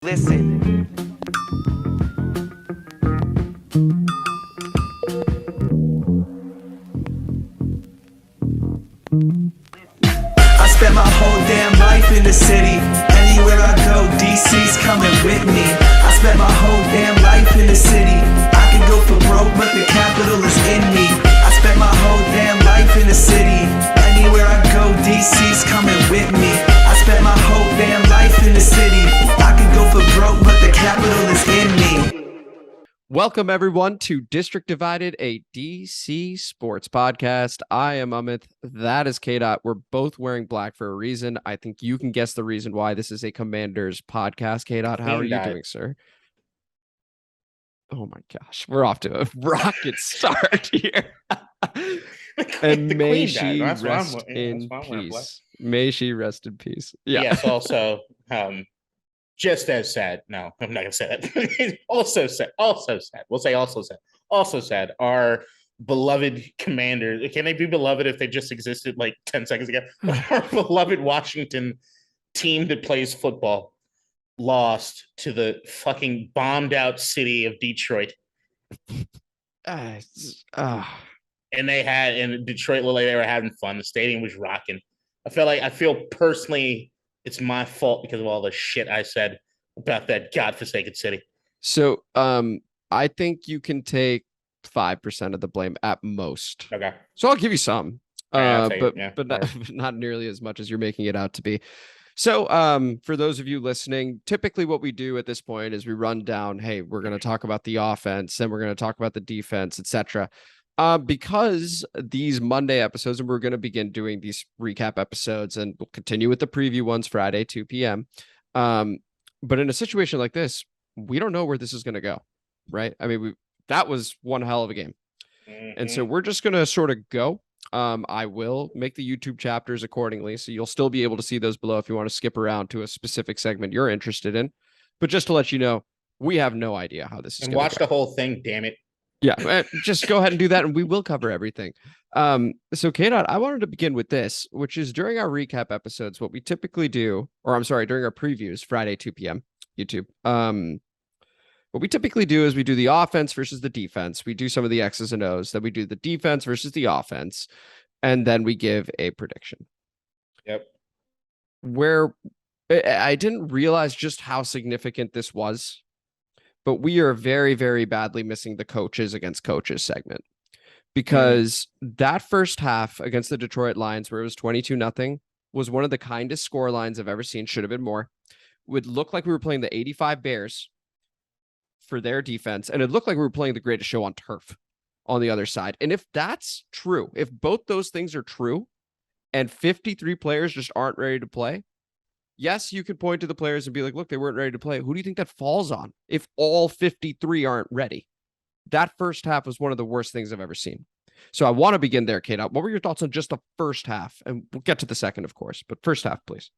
Listen. I spent my whole damn life in the city. Anywhere I go, DC's coming with me. I spent my whole damn life in the city. I could go for broke, but the capital is in me. I spent my whole damn life in the city. Anywhere I go, DC's coming with me. I spent my whole damn life in the city. I could go for broke, but the capital is in me. Welcome, everyone, to District Divided, a DC sports podcast. I am Amit. That is KDot. We're both wearing black for a reason. I think you can guess the reason why. This is a Commanders podcast. KDot, how are you doing, sir? Oh my gosh, we're off to a rocket start here. And may she rest in peace. May she rest in peace. Yeah. Yes, also, just as sad. No, I'm not going to say that. Also sad. We'll say also sad. Also sad. Our beloved Commanders. Can they be beloved if they just existed like 10 seconds ago? Our beloved Washington team that plays football lost to the fucking bombed out city of Detroit. And they had, and Detroit looked like they were having fun. The stadium was rocking. I feel personally it's my fault because of all the shit I said about that godforsaken city. So I think you can take 5% of the blame at most. Okay. So I'll give you some. But right. not nearly as much as you're making it out to be. So for those of you listening, typically what we do at this point is we run down, hey, we're going to talk about the offense and we're going to talk about the defense, etc. Because these Monday episodes, and we're going to begin doing these recap episodes, and we'll continue with the preview ones Friday, 2 p.m. But in a situation like this, we don't know where this is going to go, right? I mean, that was one hell of a game. Mm-hmm. And so we're just going to sort of go. I will make the YouTube chapters accordingly, so you'll still be able to see those below if you want to skip around to a specific segment you're interested in. But just to let you know, we have no idea how this is going to go. Watch the whole thing, damn it. Yeah, just go ahead and do that, and we will cover everything. So, KDot, I wanted to begin with this, which is during our recap episodes, what we typically do, or I'm sorry, during our previews, Friday, 2 p.m., YouTube. What we typically do is we do the offense versus the defense. We do some of the X's and O's. Then we do the defense versus the offense, and then we give a prediction. Yep. Where I didn't realize just how significant this was, but we are very, very badly missing the coaches against coaches segment, because that first half against the Detroit Lions, where it was 22-0, was one of the kindest score lines I've ever seen. Should have been more. Would look like we were playing the 85 Bears for their defense, and it looked like we were playing the greatest show on turf on the other side. And if that's true, if both those things are true, and 53 players just aren't ready to play, yes, you could point to the players and be like, look, they weren't ready to play. Who do you think that falls on if all 53 aren't ready? That first half was one of the worst things I've ever seen. So I want to begin there, Kate. What were your thoughts on just the first half? And we'll get to the second, of course, but first half, please.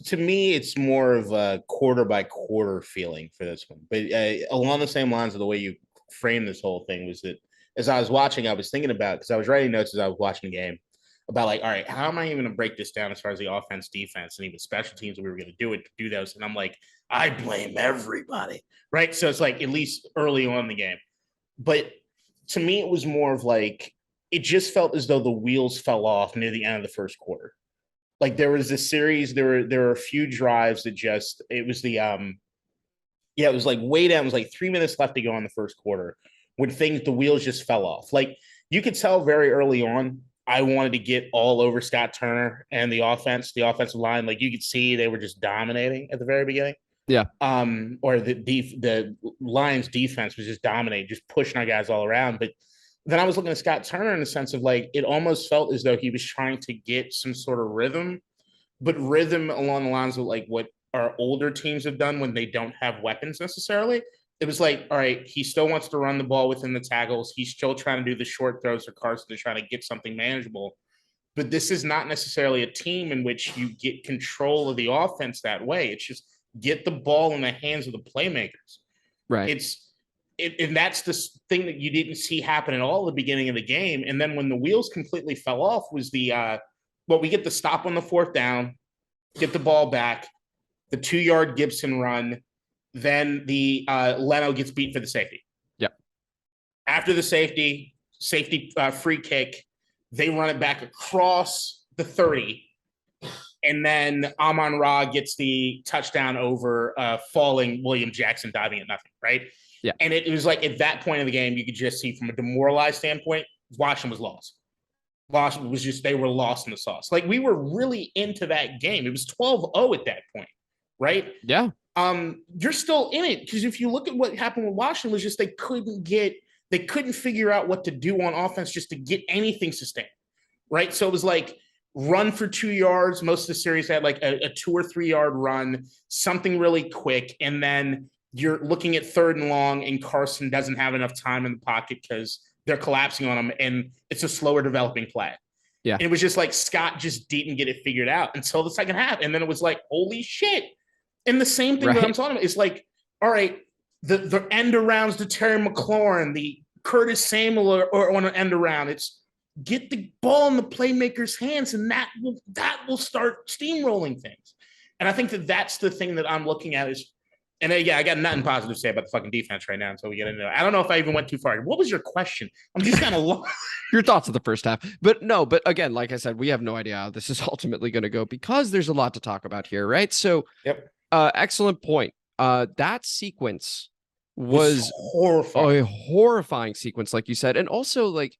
To me, it's more of a quarter by quarter feeling for this one. But along the same lines of the way you framed this whole thing was that as I was watching, I was thinking about, because I was writing notes as I was watching the game, about like, all right, how am I even going to break this down as far as the offense, defense, and even special teams that we were going to do those? And I'm like, I blame everybody, right? So it's like, at least early on in the game. But to me, it was more of like, it just felt as though the wheels fell off near the end of the first quarter. Like there was this series, there were a few drives that just, it was it was like way down. It was like 3 minutes left to go in the first quarter when the wheels just fell off. Like you could tell very early on, I wanted to get all over Scott Turner and the offensive line. Like you could see they were just dominating at the very beginning. Yeah. Or the Lions defense was just dominating, just pushing our guys all around. But then I was looking at Scott Turner in the sense of like, it almost felt as though he was trying to get some sort of rhythm, but rhythm along the lines of like what our older teams have done when they don't have weapons necessarily. It was like, all right, he still wants to run the ball within the tackles. He's still trying to do the short throws for Carson to try to get something manageable. But this is not necessarily a team in which you get control of the offense that way. It's just get the ball in the hands of the playmakers. Right. And that's the thing that you didn't see happen at all at the beginning of the game. And then when the wheels completely fell off was we get the stop on the fourth down, get the ball back, the 2-yard Gibson run, then the Leno gets beat for the safety. Yep. After the safety free kick, they run it back across the 30. And then Amon-Ra gets the touchdown over falling William Jackson diving at nothing, right? Yeah. And it was like at that point in the game, you could just see from a demoralized standpoint, Washington was lost. Washington was just, they were lost in the sauce. Like we were really into that game. It was 12-0 at that point, right? Yeah. You're still in it because if you look at what happened with Washington, was just they couldn't figure out what to do on offense just to get anything sustained, right? So it was like run for 2 yards. Most of the series had like a 2 or 3 yard run, something really quick, and then you're looking at 3rd and long, and Carson doesn't have enough time in the pocket because they're collapsing on him, and it's a slower developing play. Yeah, and it was just like Scott just didn't get it figured out until the second half, and then it was like, holy shit. And the same thing that I'm talking about is like, all right, the end arounds to Terry McLaurin, the Curtis Samuel or on an end around. It's get the ball in the playmaker's hands, and that will start steamrolling things. And I think that's the thing that I'm looking at is, and yeah, I got nothing positive to say about the fucking defense right now until we get into it. I don't know if I even went too far. What was your question? I'm just kind of lost. Your thoughts of the first half. But again, like I said, we have no idea how this is ultimately going to go because there's a lot to talk about here, right? So, yep. Excellent point. That sequence was horrifying. A horrifying sequence, like you said. And also, like,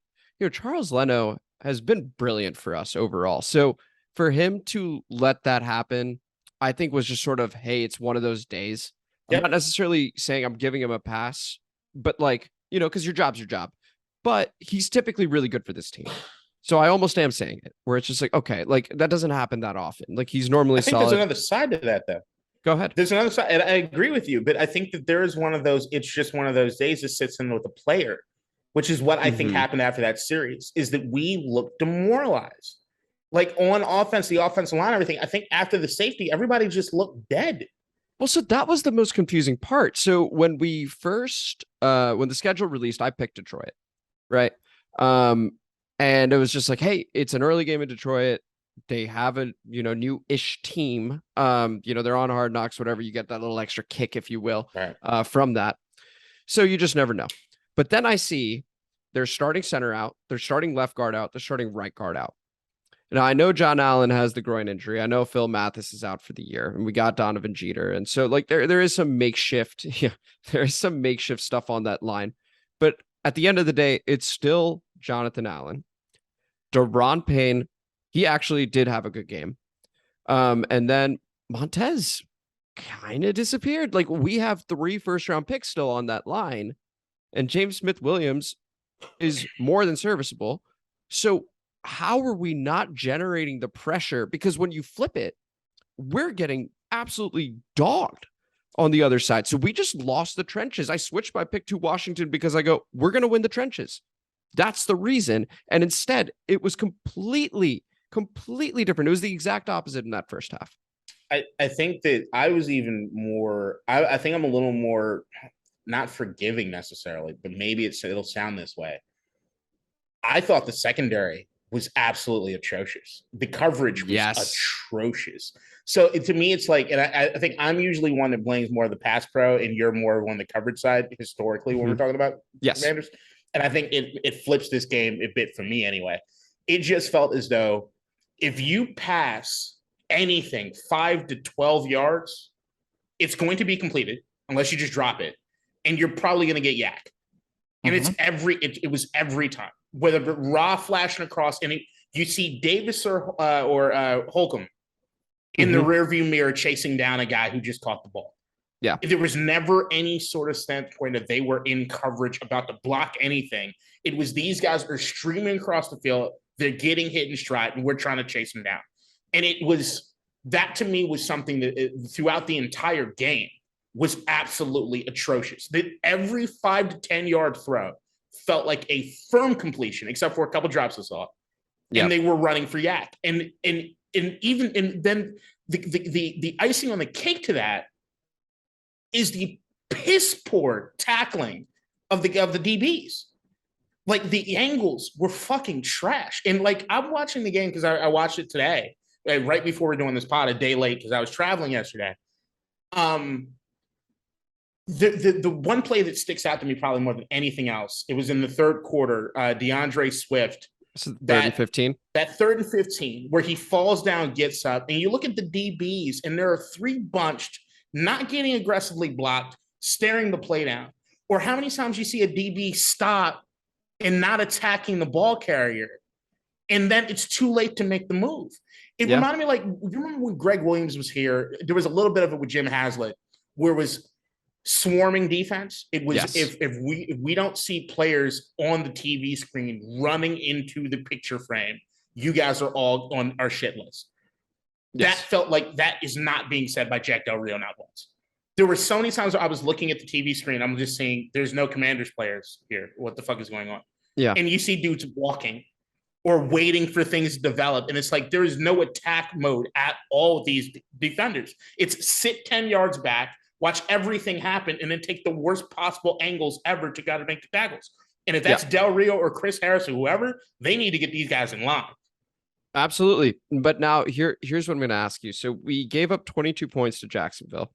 Charles Leno has been brilliant for us overall. So for him to let that happen, I think was just sort of, hey, it's one of those days. Yep. I'm not necessarily saying I'm giving him a pass, but like, because your job's your job. But he's typically really good for this team. So I almost am saying it, where it's just like, okay, like that doesn't happen that often. Like he's normally solid. There's another side to that, though. Go ahead. There's another side, and I agree with you, but I think that there is one of those, it's just one of those days that sits in with the player, which is what I think happened after that series, is that we looked demoralized. Like on offense, the offensive line, everything. I think after the safety, everybody just looked dead. Well, so that was the most confusing part. So when we first, when the schedule released, I picked Detroit, right? And it was just like, hey, it's an early game in Detroit. They have a, new-ish team. They're on Hard Knocks, whatever. You get that little extra kick, if you will, right, from that. So you just never know. But then I see they're starting center out. They're starting left guard out. They're starting right guard out. Now, I know John Allen has the groin injury. I know Phil Mathis is out for the year, and we got Donovan Jeter. And so, like, there is some makeshift, there is some makeshift stuff on that line. But at the end of the day, it's still Jonathan Allen. Deron Payne, he actually did have a good game. And then Montez kind of disappeared. Like, we have 3 first-round picks still on that line, and James Smith-Williams is more than serviceable. So how are we not generating the pressure? Because when you flip it, we're getting absolutely dogged on the other side. So we just lost the trenches. I switched my pick to Washington because I go, we're going to win the trenches. That's the reason. And instead, it was completely different. It was the exact opposite in that first half. I think that I was even more, I think I'm a little more, not forgiving necessarily, but maybe it'll sound this way. I thought the secondary was absolutely atrocious. The coverage was atrocious. So to me, it's like, and I think I'm usually one that blames more of the pass pro, and you're more on the coverage side historically when we're talking about Commanders. And I think it flips this game a bit for me anyway. It just felt as though if you pass anything 5 to 12 yards, it's going to be completed unless you just drop it, and you're probably going to get yak. And it was every time, whether Raw flashing across, and you see Davis or Holcomb in the rearview mirror chasing down a guy who just caught the ball. Yeah, there was never any sort of standpoint that they were in coverage about to block anything. It was these guys are streaming across the field. They're getting hit in stride, and we're trying to chase them down. And it was that to me was something that throughout the entire game was absolutely atrocious. That every 5 to 10 yard throw felt like a firm completion, except for a couple drops I saw, and they were running for yak. And then the icing on the cake to that is the piss poor tackling of the DBs. Like the angles were fucking trash. And like I'm watching the game because I watched it today, right before we're doing this pod, a day late because I was traveling yesterday. The one play that sticks out to me probably more than anything else, it was in the third quarter. DeAndre Swift, So third and 15. That 3rd and 15, where he falls down, gets up, and you look at the DBs, and there are 3 bunched, not getting aggressively blocked, staring the play down. Or how many times you see a DB stop and not attacking the ball carrier, and then it's too late to make the move. It reminded me, like, you remember when Greg Williams was here? There was a little bit of it with Jim Haslett, where it was swarming defense. It was if we don't see players on the TV screen running into the picture frame, you guys are all on our shit list. That felt like that is not being said by Jack Del Rio not once. There were so many times where I was looking at the TV screen, I'm just saying, there's no Commanders players here. What the fuck is going on? Yeah. And you see dudes walking or waiting for things to develop. And it's like, there is no attack mode at all with these defenders. It's sit 10 yards back, watch everything happen, and then take the worst possible angles ever to gotta make the tackles. And if that's Del Rio or Chris Harris or whoever, they need to get these guys in line. Absolutely. But now here's what I'm going to ask you. So we gave up 22 points to Jacksonville,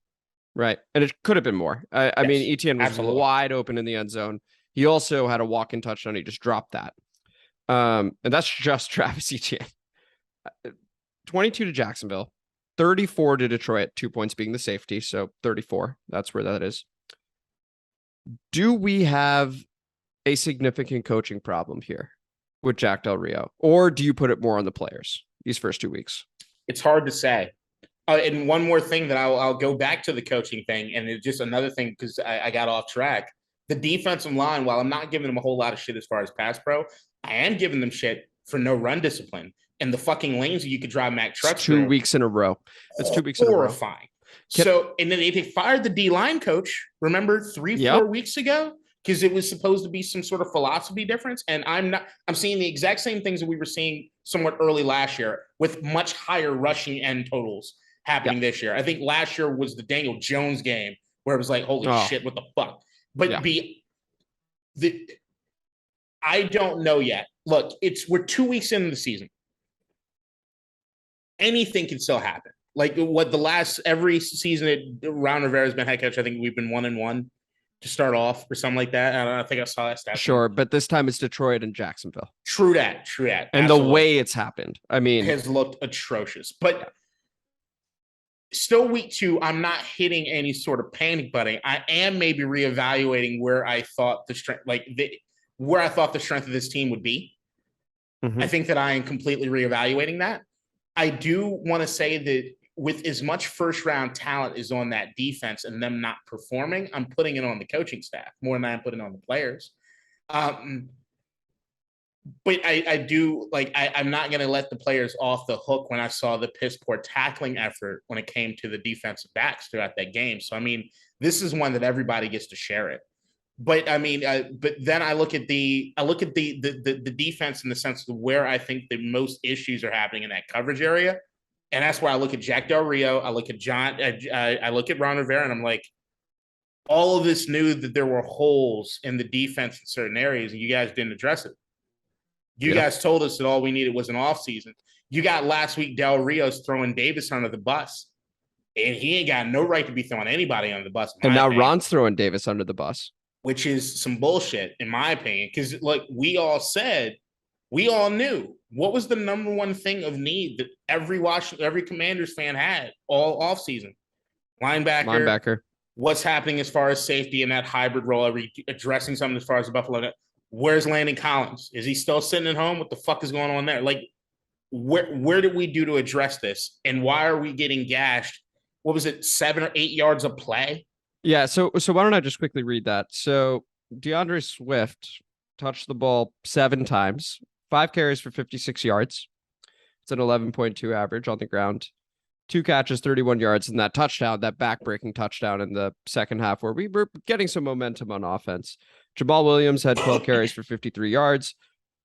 right? And it could have been more. I mean, Etienne was wide open in the end zone. He also had a walk-in touchdown. He just dropped that. And that's just Travis Etienne. 22 to Jacksonville, 34 to Detroit, 2 points being the safety. So 34, that's where that is. Do we have a significant coaching problem here with Jack Del Rio, or do you put it more on the players these first 2 weeks? It's hard to say. And one more thing that I'll go back to the coaching thing, and it's just another thing because I got off track. The defensive line, while I'm not giving them a whole lot of shit as far as pass pro, I am giving them shit for no run discipline and the fucking lanes that you could drive Mack trucks. 2 weeks in a row. That's 2 weeks in a row. Horrifying. So, and then they fired the D-line coach, remember 3-4 weeks ago? Because it was supposed to be some sort of philosophy difference. And I'm seeing the exact same things that we were seeing somewhat early last year with much higher rushing end totals happening this year. I think last year was the Daniel Jones game where it was like, holy shit, what the fuck? But I don't know yet. Look, we're 2 weeks into the season. Anything can still happen. Like every season that Ron Rivera has been head coach, I think we've been 1-1 to start off or something like that. I think I saw that stat. Sure, but this time it's Detroit and Jacksonville. True that. And absolutely. The way it's happened, I mean, has looked atrocious. But still week 2, I'm not hitting any sort of panic button. I am maybe reevaluating where I thought the strength, where I thought the strength of this team would be. Mm-hmm. I think that I am completely reevaluating that. I do want to say that with as much first round talent is on that defense and them not performing, I'm putting it on the coaching staff more than I'm putting it on the players. But I do I'm not going to let the players off the hook when I saw the piss poor tackling effort when it came to the defensive backs throughout that game. So, I mean, this is one that everybody gets to share it. But I mean, but then I look at the defense in the sense of where I think the most issues are happening in that coverage area. And that's where I look at Jack Del Rio. I look at I look at Ron Rivera, and I'm like, all of us knew that there were holes in the defense in certain areas, and you guys didn't address it. You guys told us that all we needed was an offseason. You got last week Del Rio's throwing Davis under the bus, and he ain't got no right to be throwing anybody under the bus. And now Ron's throwing Davis under the bus, which is some bullshit, in my opinion, because we all knew what was the number one thing of need that every Commanders fan had all offseason. Linebacker. What's happening as far as safety in that hybrid role? Are we addressing something as far as the Buffalo? Where's Landon Collins? Is he still sitting at home? What the fuck is going on there? Where did we do to address this? And why are we getting gashed? What was it, 7 or 8 yards of play? Yeah, so why don't I just quickly read that? So DeAndre Swift touched the ball 7 times, 5 carries for 56 yards. It's an 11.2 average on the ground. 2 catches, 31 yards, and that touchdown, that back-breaking touchdown in the second half where we were getting some momentum on offense. Jamal Williams had 12 carries for 53 yards.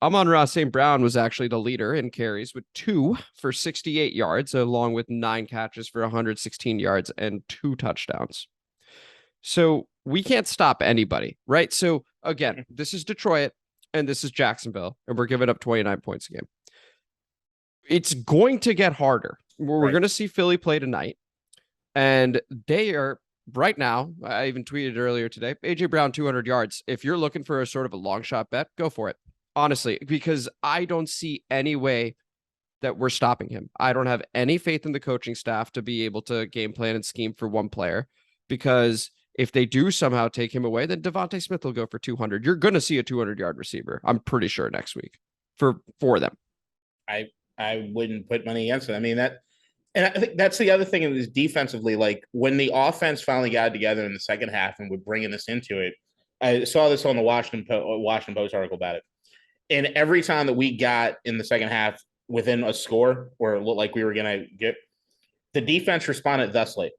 Amon-Ra St. Brown was actually the leader in carries with 2 for 68 yards, along with 9 catches for 116 yards and 2 touchdowns. So we can't stop anybody, right? So again, this is Detroit and this is Jacksonville, and we're giving up 29 points a game. It's going to get harder. We're going to see Philly play tonight. And they are right now, I even tweeted earlier today, AJ Brown 200 yards. If you're looking for a sort of a long shot bet, go for it. Honestly, because I don't see any way that we're stopping him. I don't have any faith in the coaching staff to be able to game plan and scheme for one player, because if they do somehow take him away, then Devontae Smith will go for 200. You're going to see a 200-yard receiver, I'm pretty sure, next week for them. I wouldn't put money against it. I mean, that, and I think that's the other thing is defensively, like when the offense finally got together in the second half and we're bringing this into it, I saw this on the Washington Post article about it. And every time that we got in the second half within a score or it looked like we were going to get, the defense responded thusly: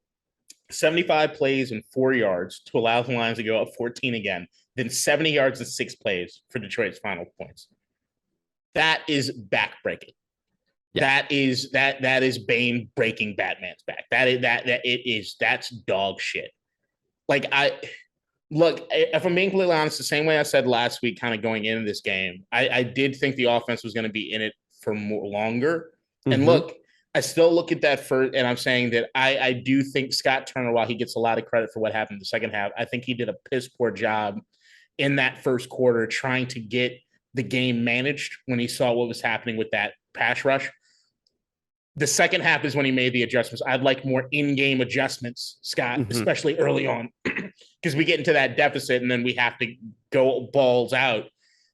75 plays and 4 yards to allow the Lions to go up 14 again, then 70 yards and 6 plays for Detroit's final points. That is backbreaking. Yeah. That is Bane breaking Batman's back. That's dog shit. Like, look, if I'm being completely honest, the same way I said last week, kind of going into this game, I did think the offense was going to be in it for longer. Mm-hmm. And look, I still look at that first, and I'm saying that I do think Scott Turner, while he gets a lot of credit for what happened in the second half, I think he did a piss poor job in that first quarter trying to get the game managed when he saw what was happening with that pass rush. The second half is when he made the adjustments. I'd like more in-game adjustments, Scott, mm-hmm. especially early on, because we get into that deficit and then we have to go balls out.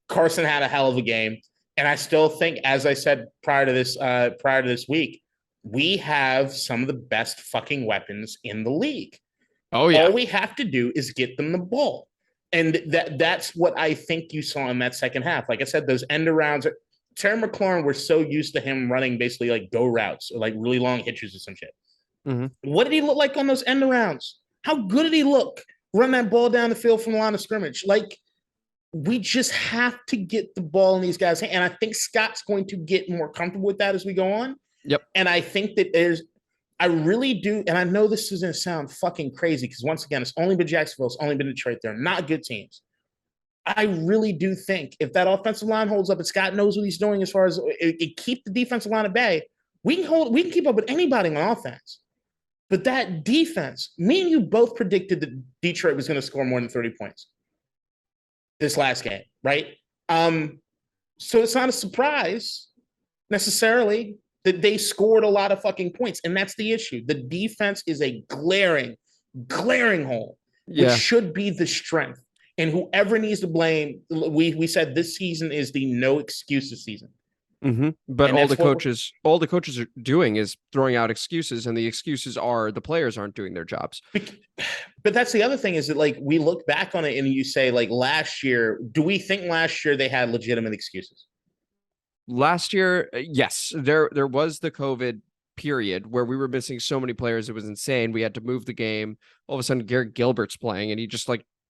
Carson had a hell of a game. And I still think, as I said prior to this week, we have some of the best fucking weapons in the league. Oh, yeah. All we have to do is get them the ball. And that's what I think you saw in that second half. Like I said, those end arounds, Terry McLaurin, we're so used to him running basically like go routes or like really long hitches or some shit. Mm-hmm. What did he look like on those end arounds? How good did he look? Run that ball down the field from the line of scrimmage. Like, we just have to get the ball in these guys' hands. And I think Scott's going to get more comfortable with that as we go on. Yep. And I think that I really do. And I know this is going to sound fucking crazy because once again, it's only been Jacksonville. It's only been Detroit. They're not good teams. I really do think if that offensive line holds up and Scott knows what he's doing as far as it keep the defensive line at bay, we can keep up with anybody on offense. But that defense, me and you both predicted that Detroit was going to score more than 30 points this last game, right? So it's not a surprise necessarily that they scored a lot of fucking points. And that's the issue. The defense is a glaring hole, which should be the strength. And whoever needs to blame, we said this season is the no excuses season. Mm-hmm. But all the coaches are doing is throwing out excuses, and the excuses are the players aren't doing their jobs. But that's the other thing is that, like, we look back on it and you say, like, last year, do we think last year they had legitimate excuses? Last year, yes, there was the COVID period where we were missing so many players. It was insane. We had to move the game. All of a sudden, Garrett Gilbert's playing, and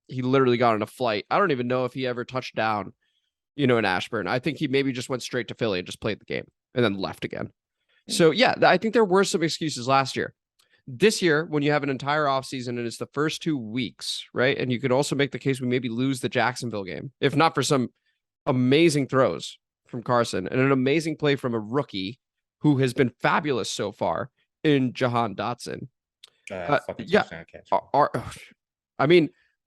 he literally got on a flight. I don't even know if he ever touched down, in Ashburn. I think he maybe just went straight to Philly and just played the game and then left again. So yeah, I think there were some excuses last year. This year, when you have an entire offseason and it's the first 2 weeks, right? And you could also make the case we maybe lose the Jacksonville game, if not for some amazing throws from Carson and an amazing play from a rookie who has been fabulous so far in Jahan Dotson. Our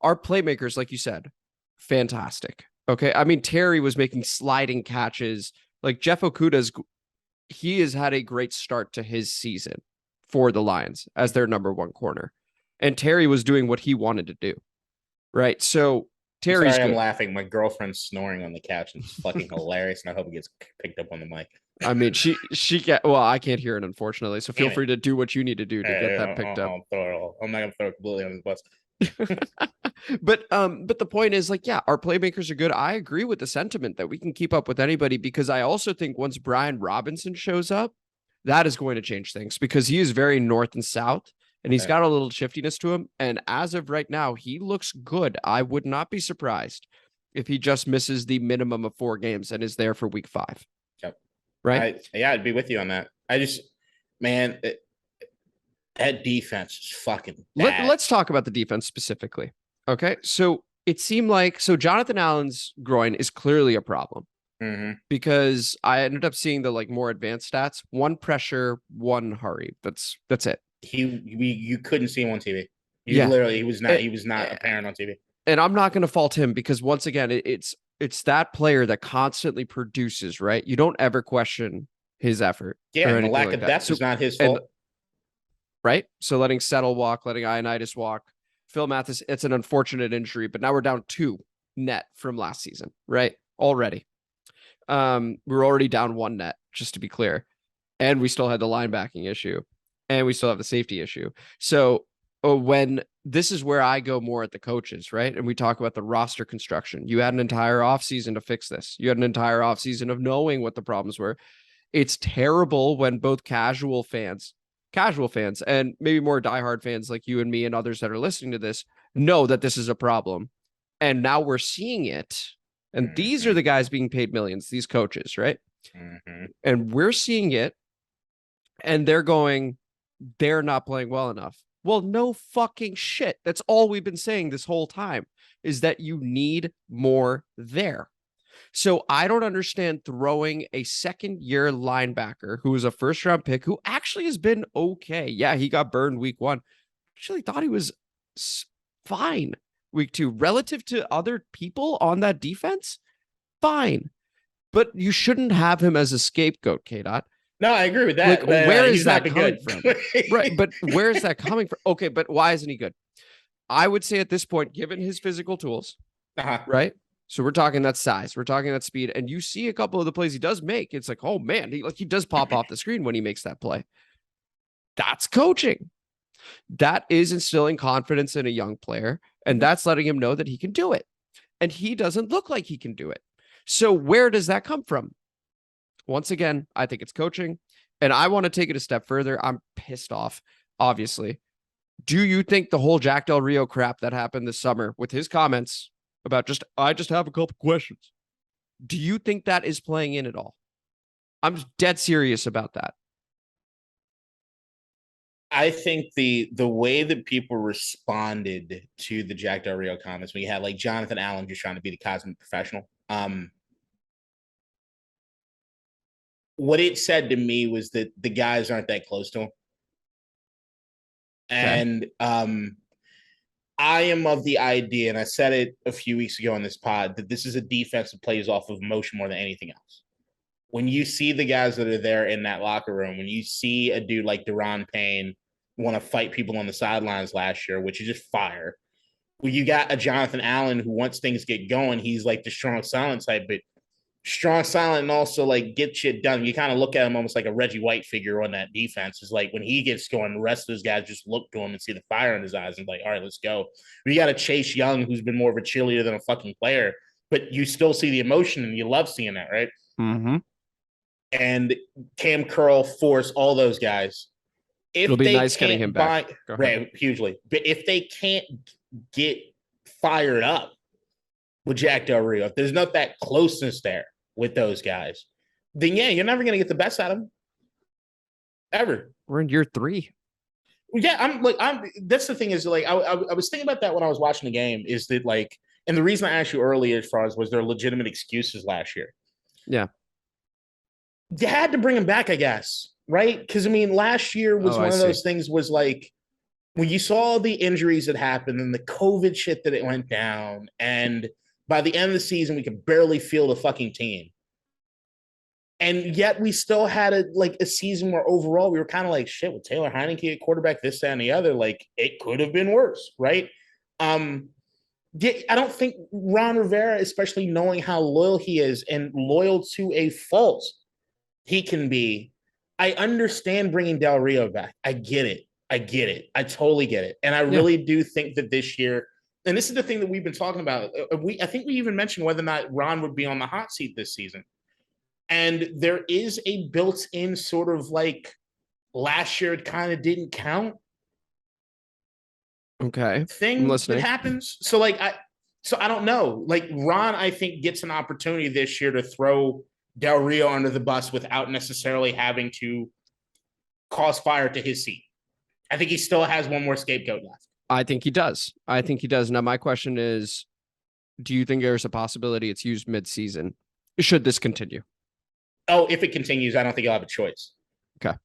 playmakers, like you said, fantastic. Okay. I mean, Terry was making sliding catches. Like Jeff Okuda's, he has had a great start to his season for the Lions as their number one corner. And Terry was doing what he wanted to do. Right. So Terry's I'm laughing. My girlfriend's snoring on the couch and it's fucking hilarious. And I hope it gets picked up on the mic. I mean, I can't hear it, unfortunately. So feel free to do what you need to do to get that picked up. I'm not going to throw it completely on the bus. But the point is, like, yeah, our playmakers are good. I agree with the sentiment that we can keep up with anybody, because I also think once Brian Robinson shows up, that is going to change things, because he is very north and south and he's got a little shiftiness to him. And as of right now, he looks good. I would not be surprised if he just misses the minimum of 4 games and is there for week 5. Yep. Right. I'd be with you on that. That defense is fucking bad. Let's talk about the defense specifically. Okay. So it seemed like, Jonathan Allen's groin is clearly a problem, because I ended up seeing the more advanced stats: 1 pressure, 1 hurry. That's it. You couldn't see him on TV. Yeah. He was not apparent on TV. And I'm not going to fault him because once again, it's that player that constantly produces, right? You don't ever question his effort. Yeah, or and the anything lack like of that. depth is not his fault. Right? So letting Settle walk, letting Ioannidis walk, Phil Mathis, it's an unfortunate injury, but now we're down 2 net from last season, right? Already. We're already down 1 net, just to be clear. And we still had the linebacking issue, and we still have the safety issue. So when this is where I go more at the coaches, right? And we talk about the roster construction. You had an entire offseason to fix this. You had an entire offseason of knowing what the problems were. It's terrible when both casual fans, and maybe more diehard fans like you and me and others that are listening to this know that this is a problem. And now we're seeing it. And these are the guys being paid millions, these coaches, right? And we're seeing it. And they're not playing well enough. Well, no fucking shit. That's all we've been saying this whole time, is that you need more there. So I don't understand throwing a second-year linebacker who was a first-round pick who actually has been okay. Yeah, he got burned week 1. Actually thought he was fine week 2 relative to other people on that defense. Fine. But you shouldn't have him as a scapegoat, KDot. No, I agree with that. Like, where is that coming from? Right, but where is that coming from? Okay, but why isn't he good? I would say at this point, given his physical tools, right? So we're talking that size, we're talking that speed, and you see a couple of the plays he does make. It's like, oh man, he does pop off the screen when he makes that play. That's coaching. That is instilling confidence in a young player, and that's letting him know that he can do it. And he doesn't look like he can do it. So where does that come from? Once again, I think it's coaching, and I want to take it a step further. I'm pissed off, obviously. Do you think the whole Jack Del Rio crap that happened this summer with his comments about I just have a couple questions, do you think that is playing in at all? I'm dead serious about that. I think the way that people responded to the Jack Del Rio comments, we had like Jonathan Allen just trying to be the cosmic professional. What it said to me was that the guys aren't that close to him. And I am of the idea, and I said it a few weeks ago on this pod, that this is a defense that plays off of emotion more than anything else. When you see the guys that are there in that locker room, when you see a dude like Deron Payne want to fight people on the sidelines last year, which is just fire. Well, you got a Jonathan Allen who, once things get going, he's like the strong silent type, but strong silent and also like get shit done. You kind of look at him almost like a Reggie White figure on that defense. It's like when he gets going, the rest of those guys just look to him and see the fire in his eyes and like, all right, let's go. We got a Chase Young who's been more of a cheerleader than a fucking player, but you still see the emotion and you love seeing that, right? And Cam Curl, Force, all those guys. It'll be nice getting him back. Right, hugely. But if they can't get fired up with Jack Del Rio, if there's not that closeness there with those guys, then yeah, you're never going to get the best out of them. Ever. We're in year 3. Yeah, that's the thing is like, I was thinking about that when I was watching the game is that like, and the reason I asked you earlier as far as was there legitimate excuses last year? Yeah. You had to bring him back, I guess, right? Because I mean, last year was one of those things was like, when you saw the injuries that happened and the COVID shit that it went down, and by the end of the season, we could barely field a fucking team. And yet we still had a season where overall we were kind of like, shit, with Taylor Heineke at quarterback, this, that, and the other, like it could have been worse, right? I don't think Ron Rivera, especially knowing how loyal he is and loyal to a fault he can be, I understand bringing Del Rio back. I get it. I totally get it. And I really do think that this year, and this is the thing that we've been talking about. I think we even mentioned whether or not Ron would be on the hot seat this season. And there is a built-in sort of like last year it kind of didn't count. Okay. Thing that happens. So I don't know. Like Ron, I think, gets an opportunity this year to throw Del Rio under the bus without necessarily having to cause fire to his seat. I think he still has one more scapegoat left. I think he does. Now, my question is, do you think there's a possibility it's used mid-season? Should this continue? Oh, if it continues, I don't think he'll have a choice. Okay.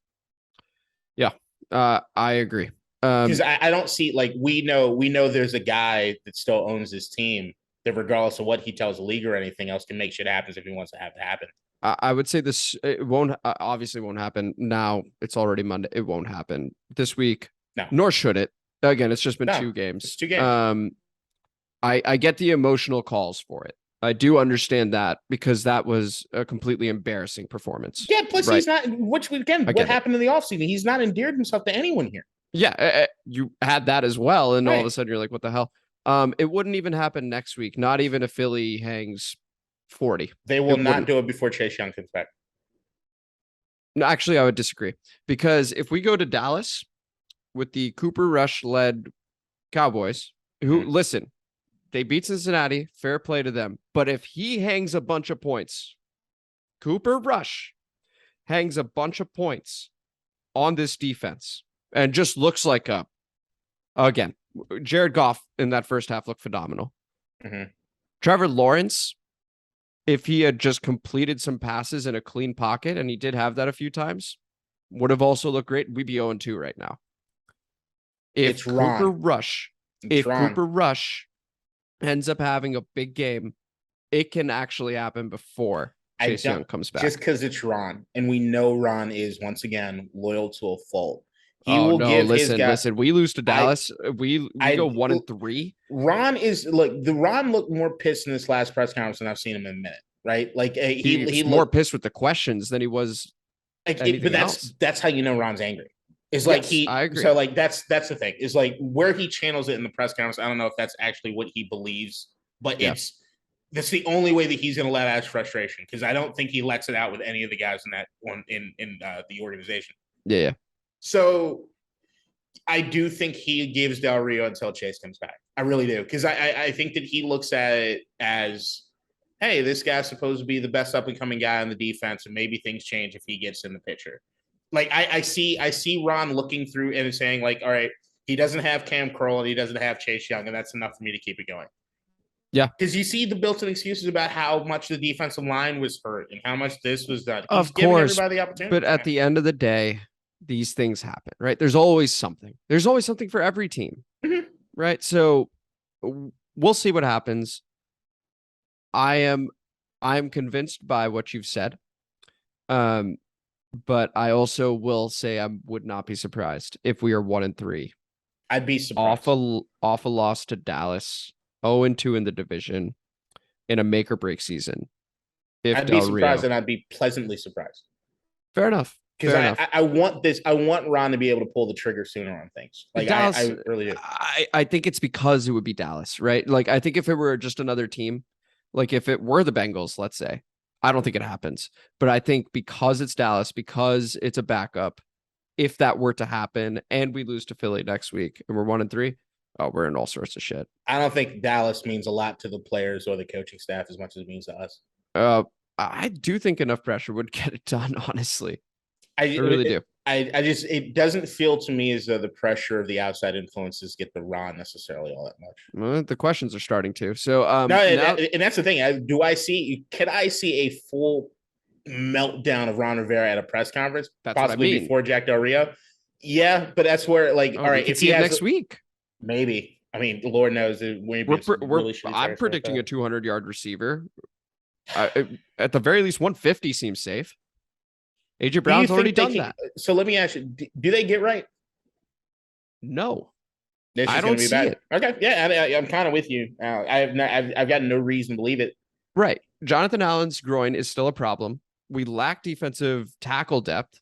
Yeah. I agree. Because I don't see, like, we know there's a guy that still owns this team that, regardless of what he tells the league or anything else, can make shit happen if he wants to have it happen. I would say this, it won't, obviously won't happen now. It's already Monday. It won't happen this week. No. Nor should it. Again, it's just been No, 2 games. it's 2 games. I get the emotional calls for it. I do understand that, because that was a completely embarrassing performance. Yeah, plus right? he's not, which, again, what happened in the offseason? He's not endeared himself to anyone here. Yeah, you had that as well, and all of Right. a sudden you're like, what the hell? It wouldn't even happen next week. Not even if Philly hangs 40. They will not do it before Chase Young comes back. No, actually, I would disagree, because if we go to Dallas with the Cooper Rush led Cowboys, who listen, they beat Cincinnati, fair play to them. But if he hangs a bunch of points, Cooper Rush hangs a bunch of points on this defense and just looks like again, Jared Goff in that first half looked phenomenal. Trevor Lawrence, if he had just completed some passes in a clean pocket, and he did have that a few times, would have also looked great. We'd be 0-2 right now. If Cooper Rush ends up having a big game, it can actually happen before Chase Young comes back. Just because it's Ron, and we know Ron is, once again, loyal to a fault. He will give listen, his guy. Listen, we lose to Dallas. We go 1-3. Ron is Ron looked more pissed in this last press conference than I've seen him in a minute. Right? Like he's more pissed with the questions than he was. But that's how you know Ron's angry. It's like I agree. So like that's the thing. Is like where he channels it in the press conference. I don't know if that's actually what he believes, but that's the only way that he's going to let out his frustration, because I don't think he lets it out with any of the guys in that one in the organization. Yeah. So I do think he gives Del Rio until Chase comes back. I really do, because I think that he looks at it as, hey, this guy's supposed to be the best up and coming guy on the defense, and maybe things change if he gets in the picture. Like I see Ron looking through and saying, like, all right, he doesn't have Cam Curl and he doesn't have Chase Young, and that's enough for me to keep it going. Yeah, because you see the built-in excuses about how much the defensive line was hurt and how much this was done. He's giving everybody the opportunity. But at the end of the day, these things happen, right? There's always something. There's always something for every team, right? So we'll see what happens. I am convinced by what you've said. But I also will say I would not be surprised if we are 1-3. I'd be surprised. Off a loss to Dallas, 0-2 in the division, in a make or break season. I'd be surprised, and I'd be pleasantly surprised. Fair enough. Because I want Ron to be able to pull the trigger sooner on things. Like Dallas, I really do. I think it's because it would be Dallas, right? Like I think if it were just another team, like if it were the Bengals, let's say, I don't think it happens. But I think because it's Dallas, because it's a backup, if that were to happen and we lose to Philly next week and we're 1-3, we're in all sorts of shit. I don't think Dallas means a lot to the players or the coaching staff as much as it means to us. I do think enough pressure would get it done, honestly. I really do. It doesn't feel to me as though the pressure of the outside influences get the Ron necessarily all that much. Well, the questions are starting to. So and that's the thing. Can I see a full meltdown of Ron Rivera at a press conference, possibly before Jack Del Rio? Yeah, but that's where, like, all right, if he has next week, maybe. I mean, the Lord knows I'm predicting a 200-yard receiver. At the very least, 150 seems safe. AJ Brown's already done that. So let me ask you: do they get right? No, I don't see it. Okay, yeah, I'm kind of with you. I've got no reason to believe it. Right, Jonathan Allen's groin is still a problem. We lack defensive tackle depth.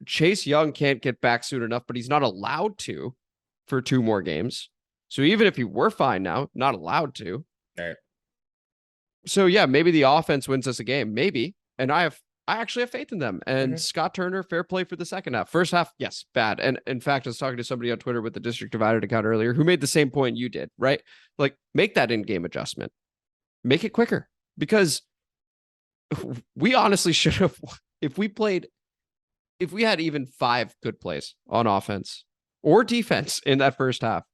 Chase Young can't get back soon enough, but he's not allowed to for 2 more games. So even if he were fine now, not allowed to. All right. So yeah, maybe the offense wins us a game, maybe, and I actually have faith in them. And Scott Turner, fair play for the second half. First half, yes, bad. And in fact, I was talking to somebody on Twitter with the District Divided account earlier who made the same point you did, right? Like, make that in-game adjustment. Make it quicker. Because we honestly should have, if we had even 5 good plays on offense or defense in that first half,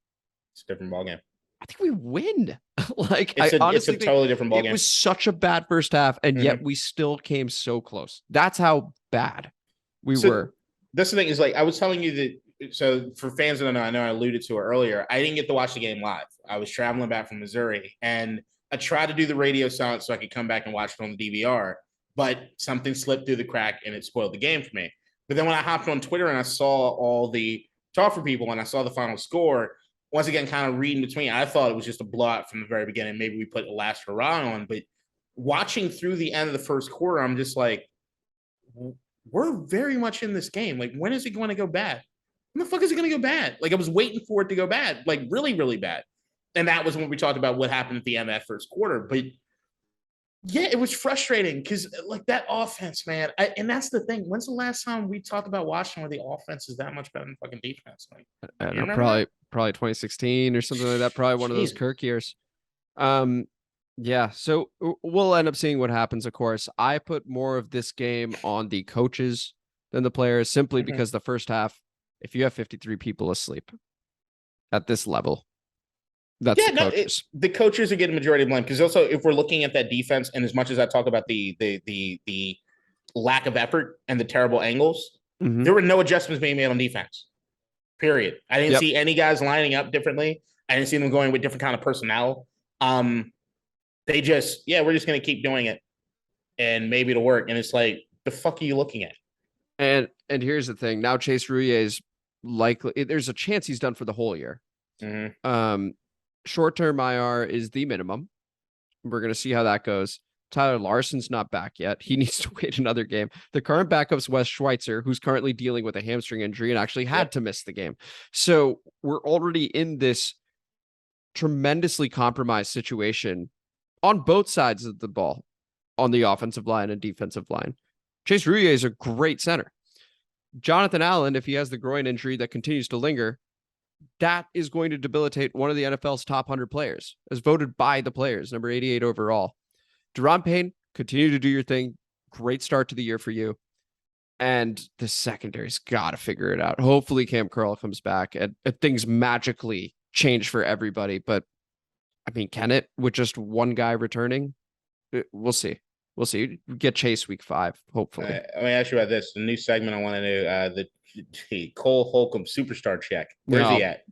it's a different ballgame. I think we win. Like, it's a totally different ballgame. It was such a bad first half, and yet we still came so close. That's how bad we were. That's the thing, is, like, I was telling you that so for fans that don't know, I know I alluded to it earlier. I didn't get to watch the game live. I was traveling back from Missouri, and I tried to do the radio silence so I could come back and watch it on the DVR, but something slipped through the crack and it spoiled the game for me. But then when I hopped on Twitter and I saw all the talk for people and I saw the final score, once again, kind of reading between, I thought it was just a blowout from the very beginning. Maybe we put the last hurrah on, but watching through the end of the first quarter, I'm just like, we're very much in this game. Like, when is it going to go bad? When the fuck is it going to go bad? Like, I was waiting for it to go bad, like really, really bad. And that was when we talked about what happened at the end of that first quarter. But yeah, it was frustrating because like that offense, man. And that's the thing. When's the last time we talked about Washington where the offense is that much better than fucking defense? Like, I don't know, probably 2016 or something like that. Probably one of those Kirk years. Yeah, so we'll end up seeing what happens, of course. I put more of this game on the coaches than the players, simply because the first half, if you have 53 people asleep at this level, that's the coaches. The coaches are getting majority of blame, because also if we're looking at that defense, and as much as I talk about the lack of effort and the terrible angles, there were no adjustments being made on defense. Period. I didn't see any guys lining up differently. I didn't see them going with different kind of personnel. They just, we're just going to keep doing it and maybe it'll work. And it's like, the fuck are you looking at? And here's the thing. Now Chase Rouillet is likely, there's a chance he's done for the whole year. Short-term IR is the minimum. We're going to see how that goes. Tyler Larson's not back yet. He needs to wait another game. The current backup's Wes Schweitzer, who's currently dealing with a hamstring injury and actually had to miss the game. So we're already in this tremendously compromised situation on both sides of the ball, on the offensive line and defensive line. Chase Rouillet is a great center. Jonathan Allen, if he has the groin injury that continues to linger, that is going to debilitate one of the NFL's top 100 players, as voted by the players, number 88 overall. Deron Payne, continue to do your thing. Great start to the year for you. And the secondary's got to figure it out. Hopefully Cam Curl comes back and things magically change for everybody. But I mean, can it with just one guy returning? We'll see. We'll see. Get Chase week 5, hopefully. Let me ask you about this. The new segment I want to do, the Cole Holcomb superstar check. Where's he at?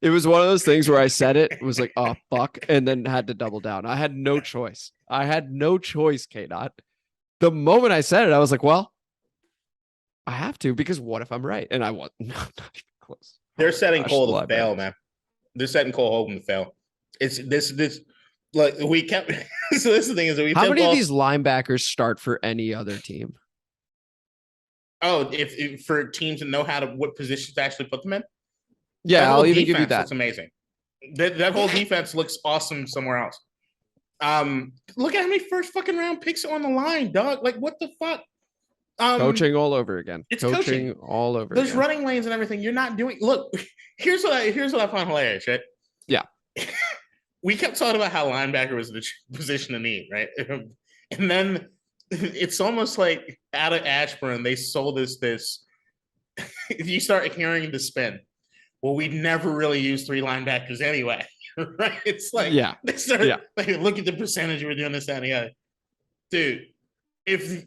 It was one of those things where I said it was like, oh, fuck, and then had to double down. I had no choice. KDot. The moment I said it, I was like, well, I have to, because what if I'm right? And I was not even close. They're setting Cole to fail, man. They're setting Cole Holcomb to fail. It's this like we kept. So this is the thing, is that how many of these linebackers start for any other team? Oh, if for teams that know what positions to actually put them in. Yeah, I'll even give you that. It's amazing. That whole defense looks awesome somewhere else. Look at how many first fucking round picks on the line, dog. Like, what the fuck? Coaching all over again. It's coaching all over. There's running lanes and everything. You're not doing. Look, here's what I find hilarious, right? Yeah. We kept talking about how linebacker was the position to need, right? And then it's almost like out of Ashburn, they sold us this. You start hearing the spin. Well, we never really used 3 linebackers anyway, right? It's like, they start like, look at the percentage we're doing this, that, and the other. Dude, if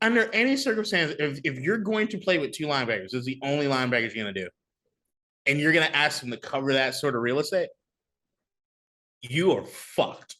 under any circumstance, if you're going to play with 2 linebackers, this is the only linebackers you're going to do, and you're going to ask them to cover that sort of real estate, you are fucked.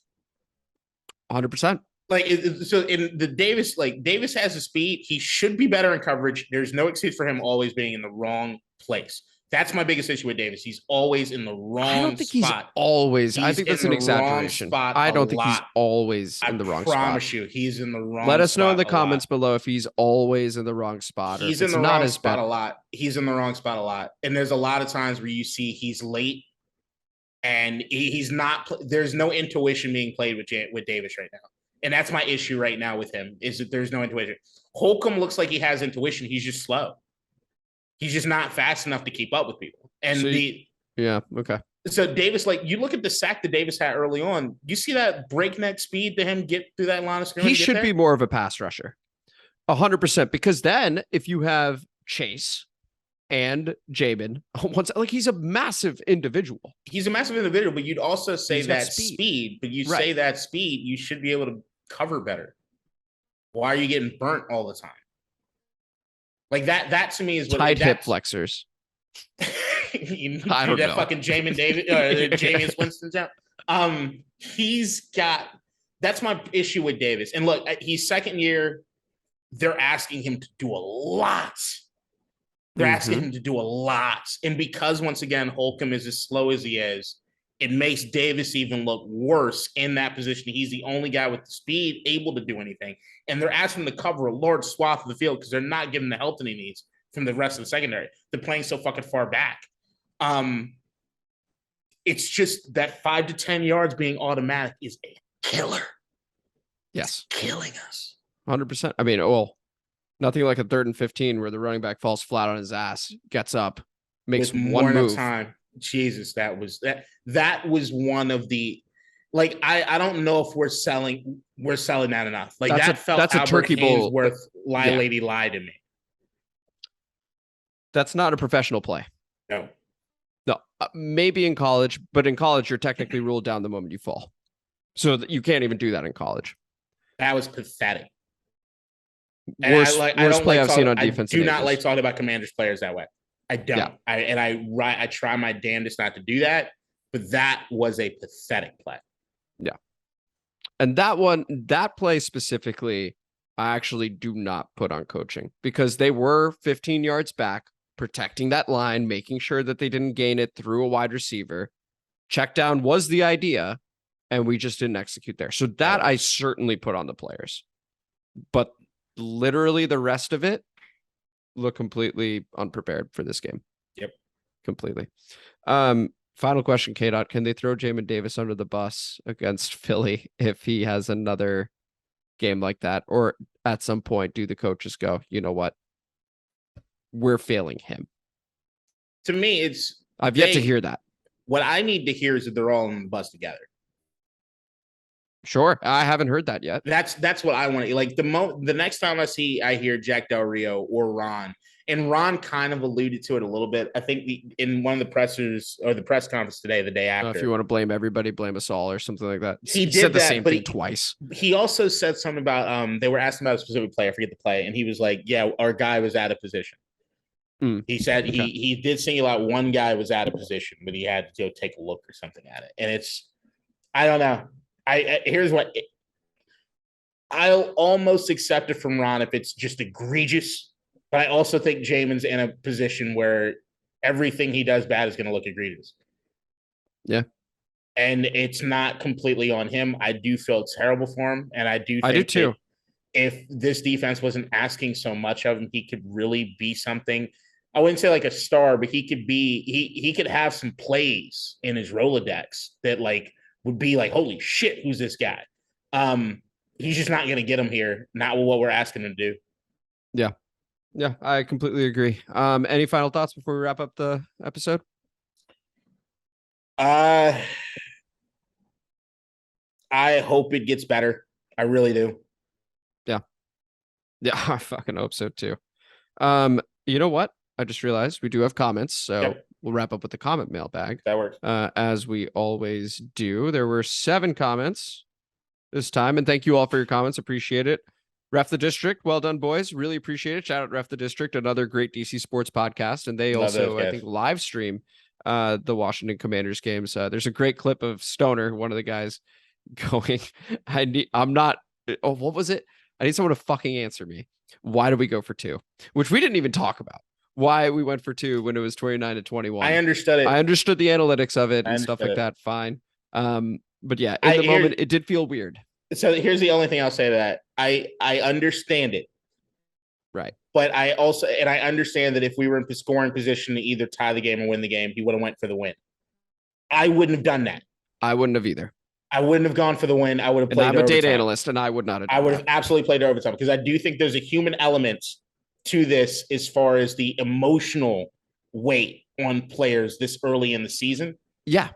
100%. Like, so in the Davis, like Davis has the speed. He should be better in coverage. There's no excuse for him always being in the wrong place. That's my biggest issue with Davis. He's always in the wrong spot. I don't think he's always. I think that's an exaggeration. I don't think he's always in the wrong spot. I promise you, he's in the wrong spot. Let us know in the comments below if he's always in the wrong spot. He's in the wrong spot a lot. He's in the wrong spot a lot. And there's a lot of times where you see he's late and he's not. There's no intuition being played with Davis right now. And that's my issue right now with him, is that there's no intuition. Holcomb looks like he has intuition. He's just slow. He's just not fast enough to keep up with people. And okay. So Davis, like, you look at the sack that Davis had early on, you see that breakneck speed to him get through that line of scrimmage? He should be more of a pass rusher. 100%. Because then if you have Chase and Jamin, like, he's a massive individual. He's a massive individual, but you'd also say that speed, but you say that speed, you should be able to cover better. Why are you getting burnt all the time? Like that to me is what tight hip flexors. I don't that know. fucking Jamin Davis Jameis Winston jump. He's got that's my issue with Davis. And look, he's second year. They're asking him to do a lot. They're asking him to do a lot. And because once again, Holcomb is as slow as he is, it makes Davis even look worse in that position. He's the only guy with the speed able to do anything. And they're asking him to cover a large swath of the field because they're not giving the help that he needs from the rest of the secondary. They're playing so fucking far back. It's just that 5 to 10 yards being automatic is a killer. Yes. It's killing us. 100%. I mean, nothing like a 3rd and 15 where the running back falls flat on his ass, gets up, makes one move. Time. Jesus, that was one of the like I don't know if we're selling that enough. Like that's a turkey bowl worth lady lie to me. That's not a professional play. No. Maybe in college, but in college you're technically ruled down the moment you fall. So that you can't even do that in college. That was pathetic. Worst play I've seen on defense. I do not like talking about Commanders players that way. I don't. Yeah. I try my damnedest not to do that, but that was a pathetic play. Yeah. And that play specifically, I actually do not put on coaching because they were 15 yards back, protecting that line, making sure that they didn't gain it through a wide receiver. Check down was the idea, and we just didn't execute there. So that I certainly put on the players. But literally the rest of it look completely unprepared for this game. Yep. Completely. Final question, KDot. Can they throw Jamin Davis under the bus against Philly if he has another game like that? Or at some point, do the coaches go, you know what? We're failing him. To me, I've yet to hear that. What I need to hear is that they're all on the bus together. Sure. I haven't heard that yet. That's what I want to like. The next time I hear Jack Del Rio or Ron, and Ron kind of alluded to it a little bit. I think in one of the pressers or the press conference today, the day after. If you want to blame everybody, blame us all or something like that. He said the same thing twice. He also said something about they were asking about a specific play. I forget the play. And he was like, yeah, our guy was out of position. He said he did single out one guy was out of position, but he had to go take a look or something at it. And I don't know. Here's what I'll almost accept it from Ron if it's just egregious, but I also think Jamin's in a position where everything he does bad is going to look egregious. Yeah. And it's not completely on him. I do feel terrible for him. And I do too. If this defense wasn't asking so much of him, he could really be something. I wouldn't say like a star, but he could have some plays in his Rolodex that like would be like, holy shit, who's this guy? He's just not going to get him here. Not what we're asking him to do. Yeah. Yeah, I completely agree. Any final thoughts before we wrap up the episode? I hope it gets better. I really do. Yeah. Yeah, I fucking hope so too. You know what? I just realized we do have comments, so we'll wrap up with the comment mailbag. That works. As we always do. There were 7 comments this time, and thank you all for your comments. Appreciate it. RefTheDistrict, well done, boys. Really appreciate it. Shout out RefTheDistrict, another great DC sports podcast, and they also, I think, live stream the Washington Commanders games. There's a great clip of Stoner, one of the guys, going, what was it? I need someone to fucking answer me. Why did we go for 2? Which we didn't even talk about. Why we went for 2 when it was 29-21. I understood it. I understood the analytics of it and stuff like that. Fine. But yeah, in the moment, it did feel weird. So here's the only thing I'll say to that. I understand it. Right. But I understand that if we were in the scoring position to either tie the game or win the game, he would have went for the win. I wouldn't have done that. I wouldn't have either. I wouldn't have gone for the win. I would have played overtime. I'm a data analyst, and I would not have done I would have absolutely played overtime because I do think there's a human element to this as far as the emotional weight on players this early in the season. Yeah.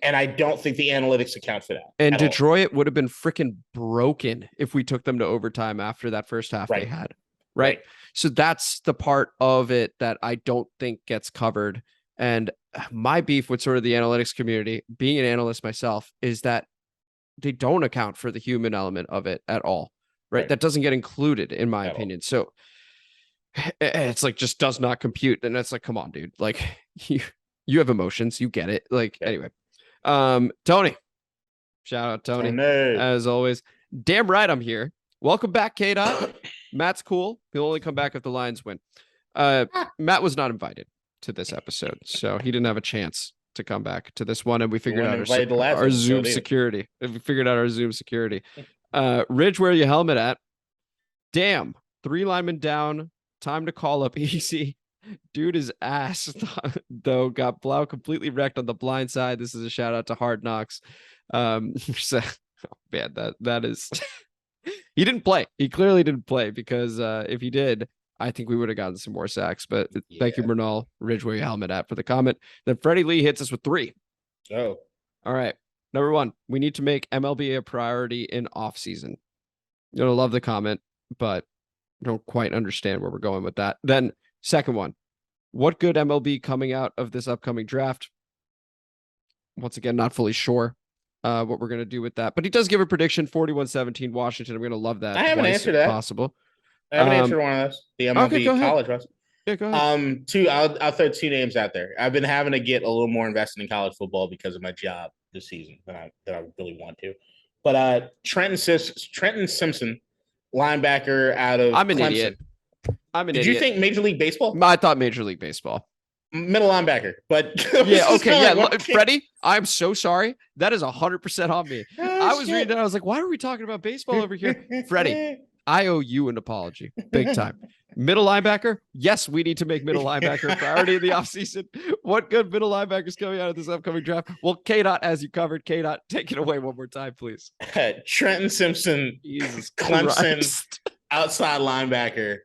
And I don't think the analytics account for that. And Detroit would have been freaking broken if we took them to overtime after that first half they had. Right. So that's the part of it that I don't think gets covered. And my beef with sort of the analytics community, being an analyst myself, is that they don't account for the human element of it at all. Right. That doesn't get included, in my opinion. So it's like just does not compute. And it's like, come on, dude. Like you have emotions, you get it. Like anyway, Tony, shout out Tony, as always. Damn right, I'm here. Welcome back, KDot. Matt's cool. He'll only come back if the Lions win. Matt was not invited to this episode, so he didn't have a chance to come back to this one, and we figured out our Zoom security. We figured out our Zoom security. Ridge, where you helmet at? Damn, 3 linemen down. Time to call up easy. Dude is ass, though. Got Blau completely wrecked on the blind side. This is a shout out to Hard Knocks. So, oh, man, that is. He didn't play. He clearly didn't play because if he did, I think we would have gotten some more sacks. But thank you, Bernal, Ridge, where you helmet at for the comment. Then Freddie Lee hits us with 3. Oh, all right. Number 1, we need to make MLB a priority in off season. You're gonna love the comment, but don't quite understand where we're going with that. Then second one, what good MLB coming out of this upcoming draft? Once again, not fully sure what we're going to do with that, but he does give a prediction, 41-17 Washington. I'm going to love that. I haven't answered that. Possible. I haven't answered one of those. The MLB college ones. Yeah, go ahead. I'll throw 2 names out there. I've been having to get a little more invested in college football because of my job this season than I really want to. But Trenton Simpson, linebacker out of I'm an Clemson. idiot. Did you think Major League Baseball? I thought Major League Baseball. Middle linebacker, but yeah, okay, yeah. Freddie, I'm so sorry. That is 100% on me. I was reading that. I was like, why are we talking about baseball over here? Freddie, I owe you an apology, big time. Middle linebacker, yes, we need to make middle linebacker a priority in the offseason. What good middle linebackers coming out of this upcoming draft? Well, KDot, as you covered, KDot, take it away one more time, please. Trenton Simpson, Clemson, outside linebacker.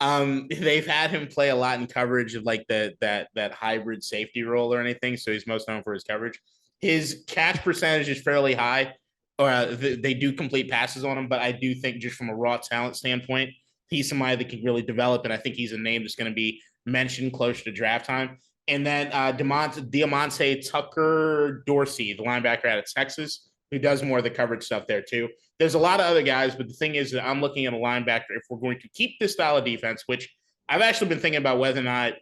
They've had him play a lot in coverage of like that hybrid safety role or anything, so he's most known for his coverage. His catch percentage is fairly high. They do complete passes on him, but I do think just from a raw talent standpoint, he's somebody that can really develop, and I think he's a name that's going to be mentioned closer to draft time. And then Diamante Tucker Dorsey, the linebacker out of Texas, who does more of the coverage stuff there too. There's a lot of other guys, but the thing is that I'm looking at a linebacker, if we're going to keep this style of defense, which I've actually been thinking about whether or not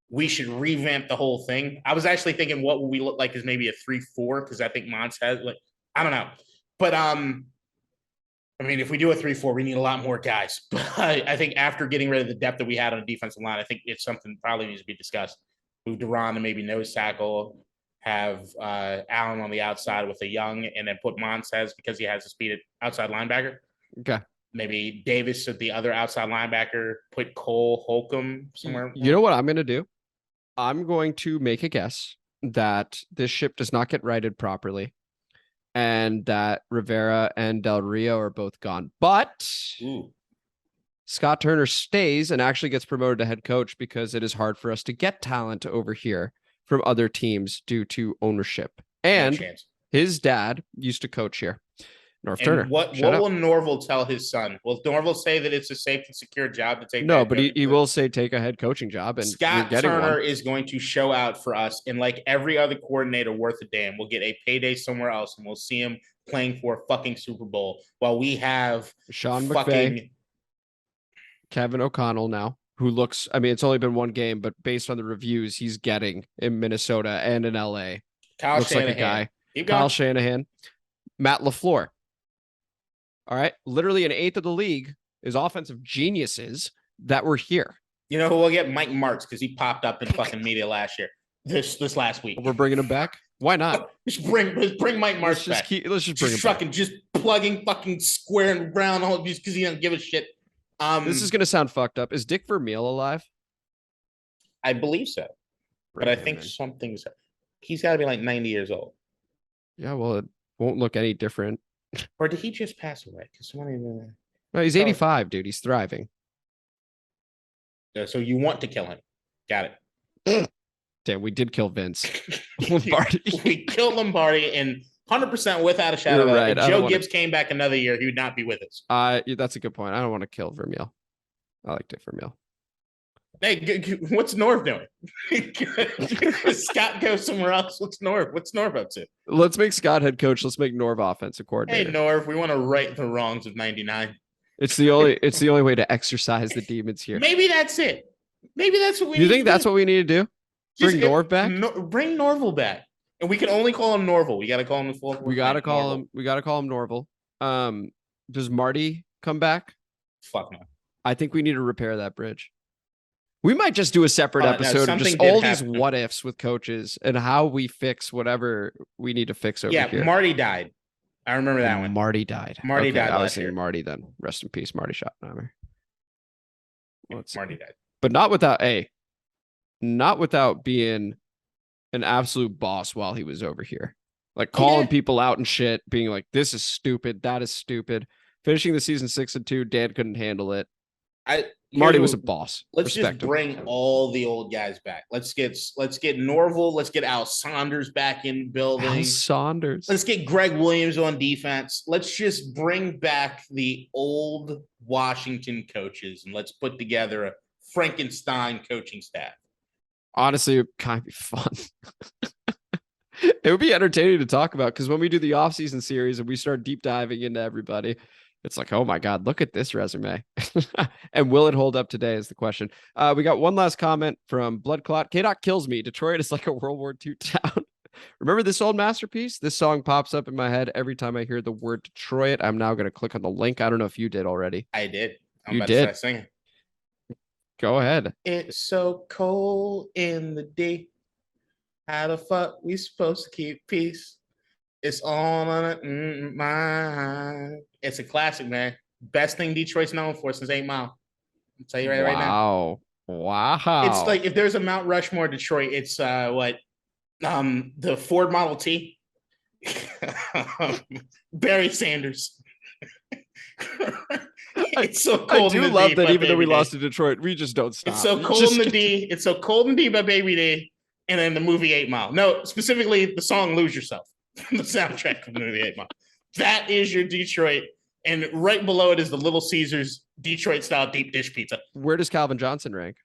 we should revamp the whole thing. I was actually thinking what would we look like as maybe a 3-4, because I think Mons has, like, I don't know. But I mean, if we do a 3-4, we need a lot more guys. But I think after getting rid of the depth that we had on the defensive line, I think it's something that probably needs to be discussed. Move Duran to maybe nose tackle, have Allen on the outside with a Young, and then put Montez because he has the speed at outside linebacker. Okay. Maybe Davis at the other outside linebacker, put Cole Holcomb somewhere. You know what I'm going to do? I'm going to make a guess that this ship does not get righted properly and that Rivera and Del Rio are both gone. But Scott Turner stays and actually gets promoted to head coach because it is hard for us to get talent over here from other teams due to ownership. And his dad used to coach here. Norv Turner. What will Norville tell his son? Will Norville say that it's a safe and secure job to take? No, but he will say take a head coaching job. And Scott Turner is going to show out for us. And like every other coordinator worth a damn, we'll get a payday somewhere else and we'll see him playing for a fucking Super Bowl while we have Sean McVay, Kevin O'Connell now, who looks, I mean, it's only been one game, but based on the reviews he's getting in Minnesota and in LA, Kyle looks Shanahan. like a guy. Kyle Shanahan, Matt LaFleur. All right. Literally an eighth of the league is offensive geniuses that were here. You know who we'll get? Mike Martz, because he popped up in fucking media last year. This last week. We're bringing him back? Why not? Just bring Mike Martz back. Let's just bring him fucking back. Just plugging fucking square and round all because he doesn't give a shit. This is going to sound fucked up. Is Dick Vermeil alive? I believe so. But I think something's... He's got to be like 90 years old. Yeah, well, it won't look any different. Or did he just pass away? Because no, he's 85, dude. He's thriving. So you want to kill him? Got it. Damn, we did kill Vince Lombardi. We killed Lombardi, and 100% without a shadow of a doubt. If Joe Gibbs came back another year, he would not be with us. That's a good point. I don't want to kill Vermeil. I like Dick Vermeil. Hey, what's Norv doing? Scott goes somewhere else. What's Norv up to? Let's make Scott head coach. Let's make Norv offensive coordinator. Hey, Norv, we want to right the wrongs of 99. It's the only way to exercise the demons here. Maybe that's it. Maybe that's what we. You think that's what we need to do? Bring Norv back. Bring Norval back, and we can only call him Norval. We got to call him the full. We got to call him. We got to call him Norval. Does Marty come back? Fuck no. I think we need to repair that bridge. We might just do a separate episode of just all these what ifs with coaches and how we fix whatever we need to fix over here. Yeah, Marty died. I remember that one. Marty died. Marty died. I was thinking Marty then. Rest in peace, Marty Schottenheimer. Marty died. But not without being an absolute boss while he was over here. Like calling people out and shit, being like, this is stupid, that is stupid. Finishing the season 6-2, Dan couldn't handle it. Marty was a boss. Let's just bring all the old guys back. Let's get Norval. Let's get Al Saunders back in the building. Al Saunders. Let's get Greg Williams on defense. Let's just bring back the old Washington coaches and let's put together a Frankenstein coaching staff. Honestly, it kind of be fun. It would be entertaining to talk about because when we do the offseason series and we start deep diving into everybody, it's like, oh my God, look at this resume. And will it hold up today is the question. We got one last comment from Bloodklot. KDot kills me. Detroit is like a World War II town. Remember this old masterpiece? This song pops up in my head every time I hear the word Detroit. I'm now going to click on the link. I don't know if you did already. I did. You did. Singing. Go ahead. It's so cold in the day. How the fuck we supposed to keep peace? It's all on mind. It's a classic, man. Best thing Detroit's known for since 8 Mile. I'll tell you right now. Wow. It's like if there's a Mount Rushmore Detroit, it's the Ford Model T. Barry Sanders. It's so cold. I do love that even though we lost to Detroit, we just don't stop. It's so cold in the D. It's so cold in the D by Baby D. And then the movie 8 Mile. No, specifically the song Lose Yourself. The soundtrack of the movie 8 Mile. That is your Detroit. And right below it is the Little Caesars Detroit style deep dish pizza. Where does Calvin Johnson rank?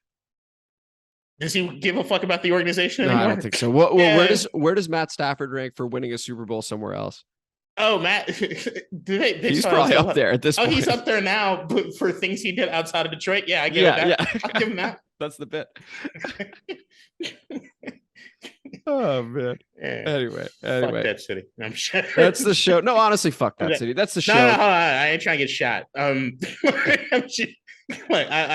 Does he give a fuck about the organization anymore? I don't think so. Where does Matt Stafford rank for winning a Super Bowl somewhere else? Oh, Matt. He's probably up there at this point. Oh, he's up there now, but for things he did outside of Detroit. Yeah, I give him that. Yeah. I'll give him that. That's the bit. Oh man. Yeah. Anyway. Fuck that city. I'm sure. That's the show. No, honestly, fuck that city. That's the show. No, I ain't trying to get shot. I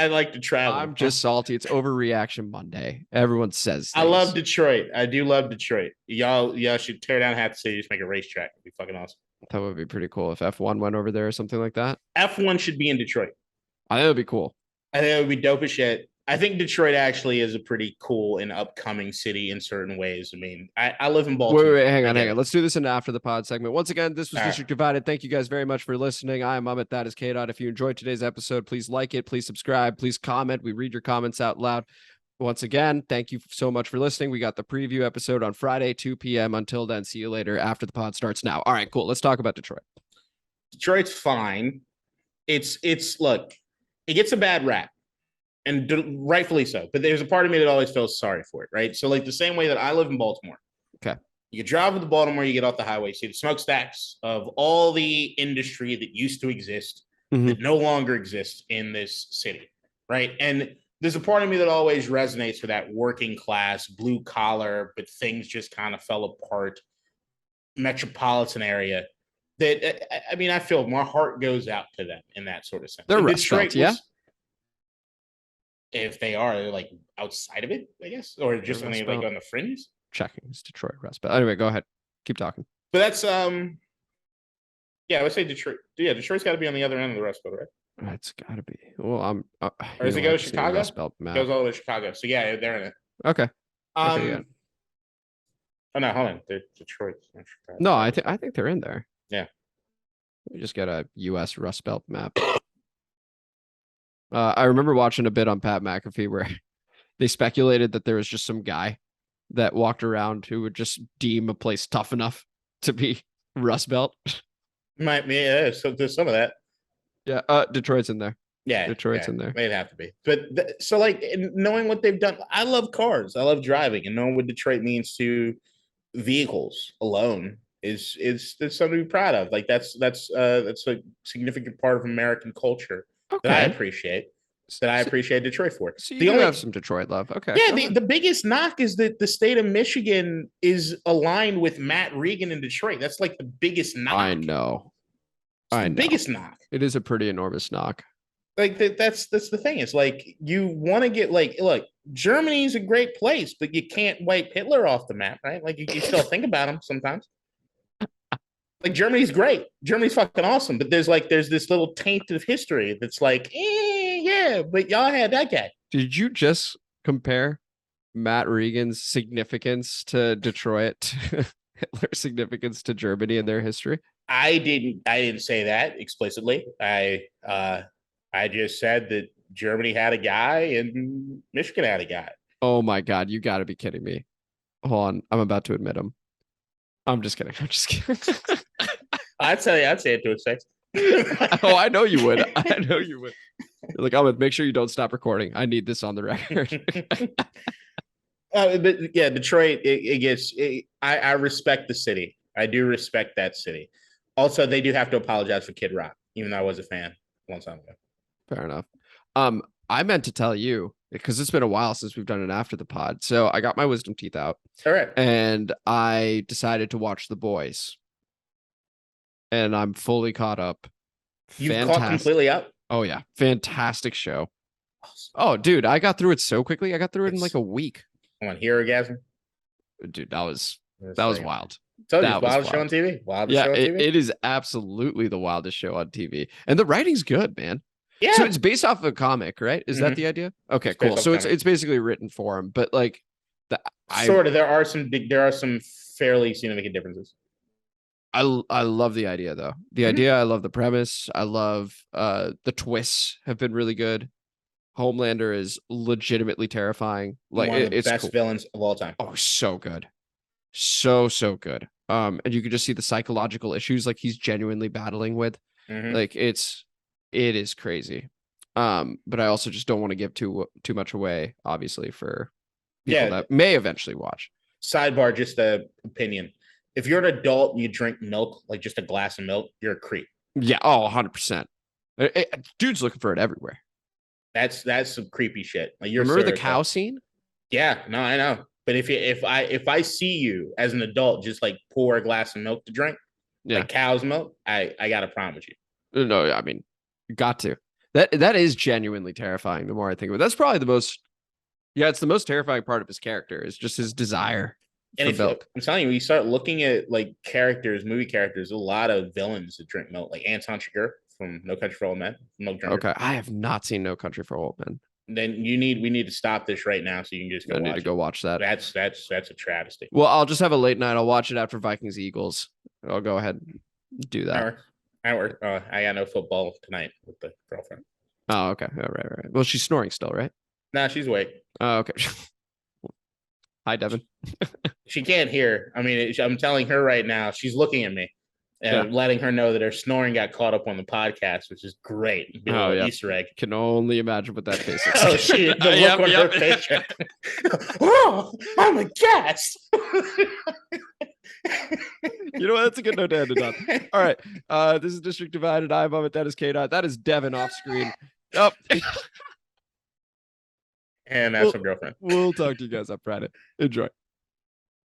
like to travel. I'm just salty. It's overreaction Monday. Everyone says things. I love Detroit. I do love Detroit. Y'all should tear down half the city, just make a racetrack. It'd be fucking awesome. That would be pretty cool if F1 went over there or something like that. F1 should be in Detroit. I think it would be cool. I think it would be dope as shit. I think Detroit actually is a pretty cool and upcoming city in certain ways. I mean, I live in Baltimore. Wait, hang on. Let's do this in after the pod segment. Once again, this was District Divided. Thank you guys very much for listening. I am Amit. That is KDot. If you enjoyed today's episode, please like it. Please subscribe. Please comment. We read your comments out loud. Once again, thank you so much for listening. We got the preview episode on Friday, 2 p.m. Until then, see you later after the pod starts now. All right, cool. Let's talk about Detroit. Detroit's fine. Look, it gets a bad rap. And rightfully so. But there's a part of me that always feels sorry for it, right? So like the same way that I live in Baltimore. Okay. You drive to Baltimore, you get off the highway, see the smokestacks of all the industry that used to exist that no longer exists in this city, right? And there's a part of me that always resonates for that working class, blue collar, but things just kind of fell apart, metropolitan area. That, I mean, I feel my heart goes out to them in that sort of sense. They're Detroit, yeah? If they are like outside of it, I guess, or just something like on the fringes. Checking. It's Detroit Rust Belt. Anyway, go ahead. Keep talking. But that's I would say Detroit. Yeah, Detroit's got to be on the other end of the Rust Belt, right? It's got to be. Well, I'm. Or does it go to Chicago? Rust Belt map. It goes all the way to Chicago. So yeah, they're in it. Okay. Yeah. Oh no, hold on. They're Detroit. No, I think they're in there. Yeah. We just got a U.S. Rust Belt map. I remember watching a bit on Pat McAfee where they speculated that there was just some guy that walked around who would just deem a place tough enough to be Rust Belt. Might be, yeah. So there's some of that. Yeah, Detroit's in there. Yeah, Detroit's in there. They'd have to be. But so like knowing what they've done, I love cars. I love driving, and knowing what Detroit means to vehicles alone is something to be proud of. Like that's a significant part of American culture that I Okay. appreciate. That I appreciate Detroit for. So you The do only have some Detroit love. Okay. Yeah, go the, ahead. the biggest knock is that the state of Michigan is aligned with Matt Regan in Detroit. That's like the biggest knock. I know. It's I the know. biggest knock. It is a pretty enormous knock. Like that's the thing. It's like you want to get like, look, Germany's a great place, but you can't wipe Hitler off the map, right? Like you still think about him sometimes. Like Germany's great. Germany's fucking awesome, but there's this little taint of history that's like, yeah, but y'all had that guy. Did you just compare Matt Regan's significance to Detroit, Hitler's significance to Germany in their history? I didn't say that explicitly. I just said that Germany had a guy and Michigan had a guy. Oh my God, you got to be kidding me. Hold on, I'm about to admit him. I'm just kidding. I'm just kidding. I'd say it to a six. Oh, I know you would. I know you would. You're like, I'm gonna make sure you don't stop recording. I need this on the record. But yeah, Detroit. I respect the city. I do respect that city. Also, they do have to apologize for Kid Rock, even though I was a fan a long time ago. Fair enough. I meant to tell you because it's been a while since we've done it after the pod. So I got my wisdom teeth out. All right. And I decided to watch The Boys. And I'm fully caught up. You've caught completely up? Oh yeah. Fantastic show. Oh, dude, I got through it so quickly. I got through it in like a week. Come on, Herogasm. Dude, that was wild. So That was wildest show on TV. Wildest show on TV. It is absolutely the wildest show on TV. And the writing's good, man. Yeah. So it's based off of a comic, right? Is that the idea? Okay, cool. So it's basically written for him, but like sort of. There are some fairly significant differences. I love the idea though. The idea, I love the premise. I love the twists have been really good. Homelander is legitimately terrifying. Like one of the it's best villains of all time. Oh, so good. So good. And you could just see the psychological issues like he's genuinely battling with. Like it is crazy. But I also just don't want to give too much away, obviously, for people that may eventually watch. Sidebar, just a opinion. If you're an adult and you drink milk, like just a glass of milk, you're a creep. Yeah. Oh, 100%. Dude's looking for it everywhere. That's some creepy shit. Like remember the cow scene? Yeah, no, I know. But if I see you as an adult just like pour a glass of milk to drink, like cow's milk, I got a problem with you. No, I mean, you got to. That is genuinely terrifying. The more I think of it, that's probably the most. Yeah, it's the most terrifying part of his character is just his desire. And I'm telling you, you start looking at like movie characters, a lot of villains that drink milk, like Anton Chigurh from No Country for Old Men. Okay, I have not seen No Country for Old Men. Then we need to stop this right now so you can just go. I need to go watch that. That's a travesty. Well, I'll just have a late night. I'll watch it after Vikings Eagles. I'll go ahead and do that. I got no football tonight with the girlfriend. Oh, okay. Oh, right. Well, she's snoring still, right? Nah, she's awake. Oh, okay. Hi, Devin. She can't hear. I mean, I'm telling her right now. She's looking at me and letting her know that her snoring got caught up on the podcast, which is great. Easter egg. Can only imagine what that face is. Oh, shit. The look on her face. Oh, I'm a guest. You know what? That's a good note to end it on. All right. This is District Divided. I'm Amit. That is KDot. That is Devin off screen. Oh. And that's her girlfriend. We'll talk to you guys on Friday. Enjoy.